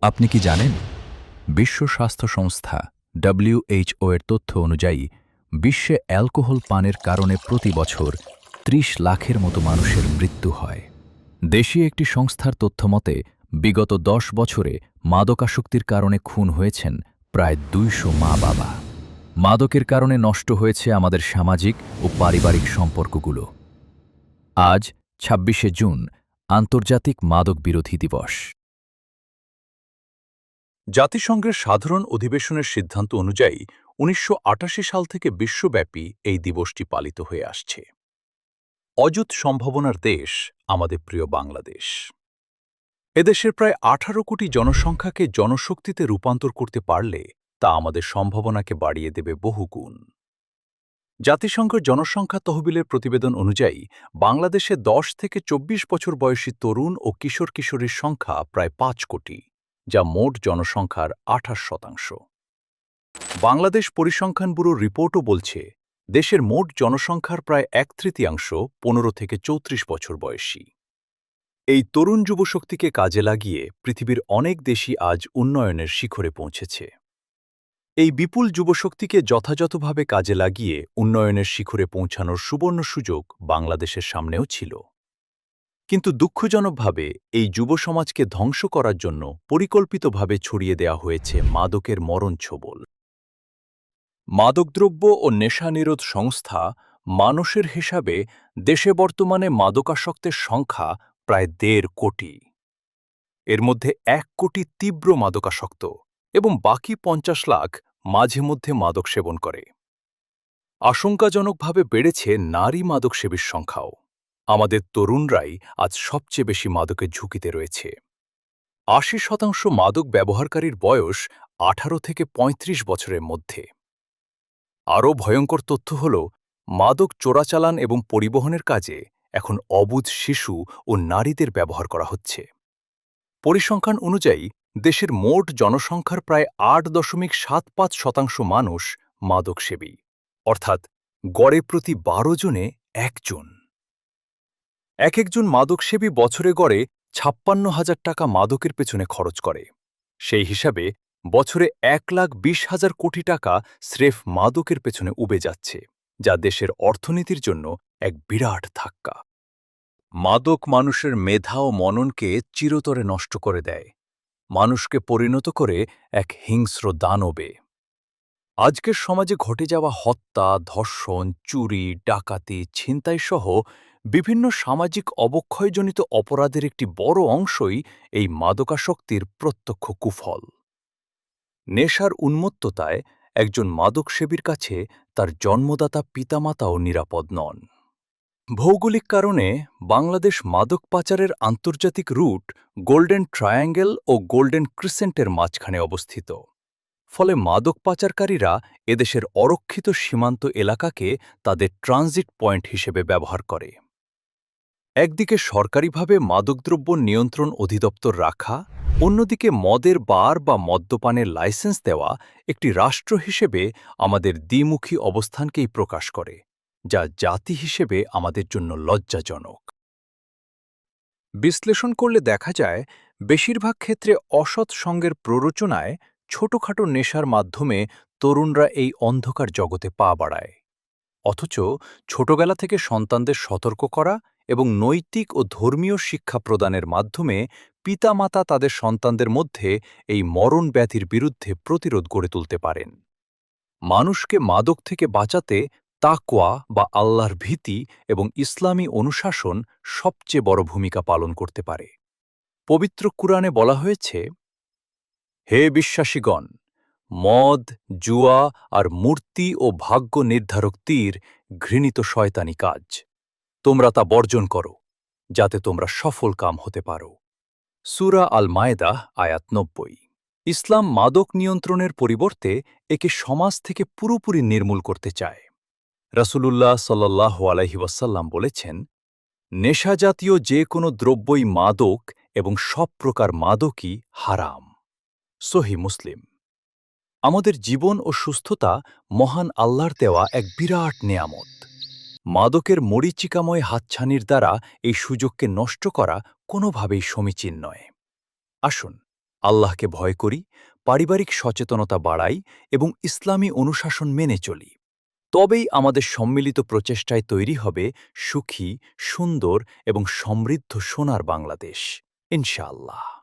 আপনি কি জানেন বিশ্ব স্বাস্থ্য সংস্থা WHO এর তথ্য অনুযায়ী বিশ্বে অ্যালকোহল পানের কারণে প্রতি বছর ৩০ লাখের মতো মানুষের মৃত্যু হয়। দেশীয় একটি সংস্থার তথ্যমতে বিগত ১০ বছরে মাদকাসক্তির কারণে খুন হয়েছেন প্রায় ২০০ মা-বাবা। মাদকের কারণে নষ্ট হয়েছে আমাদের সামাজিক ও পারিবারিক সম্পর্কগুলো। আজ ২৬শে জুন আন্তর্জাতিক মাদক বিরোধী দিবস। জাতিসংঘের সাধারণ অধিবেশনের সিদ্ধান্ত অনুযায়ী ১৯৮৮ সাল থেকে বিশ্বব্যাপী এই দিবসটি পালিত হয়ে আসছে। অযুত সম্ভাবনার দেশ আমাদের প্রিয় বাংলাদেশ। এদেশের প্রায় ১৮ কোটি জনসংখ্যাকে জনশক্তিতে রূপান্তর করতে পারলে তা আমাদের সম্ভাবনাকে বাড়িয়ে দেবে বহুগুণ। জাতিসংঘের জনসংখ্যা তহবিলের প্রতিবেদন অনুযায়ী বাংলাদেশে ১০ থেকে ২৪ বছর বয়সী তরুণ ও কিশোর-কিশোরীর সংখ্যা প্রায় ৫ কোটি, যা মোট জনসংখ্যার ২৮%। বাংলাদেশ পরিসংখ্যান ব্যুরোর রিপোর্টও বলছে, দেশের মোট জনসংখ্যার প্রায় ১/৩ ১৫ থেকে ৩৪ বছর বয়সী। এই তরুণ যুবশক্তিকে কাজে লাগিয়ে পৃথিবীর অনেক দেশই আজ উন্নয়নের শিখরে পৌঁছেছে। এই বিপুল যুবশক্তিকে যথাযথভাবে কাজে লাগিয়ে উন্নয়নের শিখরে পৌঁছানোর সুবর্ণ সুযোগ বাংলাদেশের সামনেও ছিল। কিন্তু দুঃখজনকভাবে এই যুব সমাজকে ধ্বংস করার জন্য পরিকল্পিতভাবে ছড়িয়ে দেওয়া হয়েছে মাদকের মরণছোবল। মাদকদ্রব্য ও নেশা নিরোধ সংস্থা মানুষের হিসাবে দেশে বর্তমানে মাদকাসক্তের সংখ্যা প্রায় ১.৫ কোটি। এর মধ্যে ১ কোটি তীব্র মাদকাসক্ত এবং বাকি ৫০ লাখ মাঝে মধ্যে মাদক সেবন করে। আশঙ্কাজনকভাবে বেড়েছে নারী মাদকসেবীর সংখ্যাও। আমাদের তরুণরাই আজ সবচেয়ে বেশি মাদকের ঝুঁকিতে রয়েছে। ৮০% মাদক ব্যবহারকারীর বয়স ১৮ থেকে ৩৫ বছরের মধ্যে। আরও ভয়ঙ্কর তথ্য হল, মাদক চোরাচালান এবং পরিবহনের কাজে এখন অবুঝ শিশু ও নারীদের ব্যবহার করা হচ্ছে। পরিসংখ্যান অনুযায়ী দেশের মোট জনসংখ্যার প্রায় ৮.৭৫% মানুষ মাদকসেবী, অর্থাৎ গড়ে প্রতি ১২ জনে ১ জন। একজন মাদকসেবী বছরে গড়ে ৫৬,০০০ টাকা মাদকের পেছনে খরচ করে। সেই হিসাবে বছরে ১,২০,০০০ কোটি টাকা স্রেফ মাদকের পেছনে উবে যাচ্ছে, যা দেশের অর্থনীতির জন্য এক বিরাট ধাক্কা। মাদক মানুষের মেধা ও মননকে চিরতরে নষ্ট করে দেয়, মানুষকে পরিণত করে এক হিংস্র দানবে। আজকের সমাজে ঘটে যাওয়া হত্যা, ধর্ষণ, চুরি, ডাকাতি, ছিনতাই সহ বিভিন্ন সামাজিক অবক্ষয়জনিত অপরাধের একটি বড় অংশই এই মাদকাসক্তির প্রত্যক্ষ কুফল। নেশার উন্মত্ততায় একজন মাদকসেবীর কাছে তার জন্মদাতা পিতামাতাও নিরাপদ নন। ভৌগোলিক কারণে বাংলাদেশ মাদক পাচারের আন্তর্জাতিক রুট গোল্ডেন ট্রায়াঙ্গেল ও গোল্ডেন ক্রিসেন্টের মাঝখানে অবস্থিত। ফলে মাদক পাচারকারীরা এদেশের অরক্ষিত সীমান্ত এলাকাকে তাদের ট্রানজিট পয়েন্ট হিসেবে ব্যবহার করে। একদিকে সরকারিভাবে মাদকদ্রব্য নিয়ন্ত্রণ অধিদপ্তর রাখা, অন্যদিকে মদের বার বা মদ্যপানের লাইসেন্স দেওয়া একটি রাষ্ট্র হিসেবে আমাদের দ্বিমুখী অবস্থানকেই প্রকাশ করে, যা জাতি হিসেবে আমাদের জন্য লজ্জাজনক। বিশ্লেষণ করলে দেখা যায়, বেশিরভাগ ক্ষেত্রে অসৎ সঙ্গের প্ররোচনায় ছোটখাটো নেশার মাধ্যমে তরুণরা এই অন্ধকার জগতে পা বাড়ায়। অথচ ছোটবেলা থেকে সন্তানদের সতর্ক করা এবং নৈতিক ও ধর্মীয় শিক্ষা প্রদানের মাধ্যমে পিতামাতা তাদের সন্তানদের মধ্যে এই মরণ ব্যাধির বিরুদ্ধে প্রতিরোধ গড়ে তুলতে পারেন। মানুষকে মাদক থেকে বাঁচাতে তাকওয়া বা আল্লাহর ভীতি এবং ইসলামী অনুশাসন সবচেয়ে বড় ভূমিকা পালন করতে পারে। পবিত্র কুরআনে বলা হয়েছে, হে বিশ্বাসীগণ, মদ, জুয়া আর মূর্তি ও ভাগ্য নির্ধারক তীর ঘৃণিত শয়তানি কাজ। তোমরা তা বর্জন করো, যাতে তোমরা সফল কাম হতে পারো। সূরা আল মায়েদাহ আয়াত ৯০। ইসলাম মাদক নিয়ন্ত্রণের পরিবর্তে একে সমাজ থেকে পুরোপুরি নির্মূল করতে চায়। রাসূলুল্লাহ সাল্লাল্লাহু আলাইহি ওয়াসাল্লাম বলেছেন, নেশাজাতীয় যে কোনো দ্রব্যই মাদক এবং সব প্রকার মাদকই হারাম। সহিহ মুসলিম। আমাদের জীবন ও সুস্থতা মহান আল্লাহর দেওয়া এক বিরাট নেয়ামত। মাদকের মরীচিকাময় হাতছানির দ্বারা এই সুযোগকে নষ্ট করা কোনোভাবেই সমীচীন নয়। আসুন, আল্লাহকে ভয় করি, পারিবারিক সচেতনতা বাড়াই এবং ইসলামী অনুশাসন মেনে চলি। তবেই আমাদের সম্মিলিত প্রচেষ্টায় তৈরি হবে সুখী, সুন্দর এবং সমৃদ্ধ সোনার বাংলাদেশ। ইনশাআল্লাহ।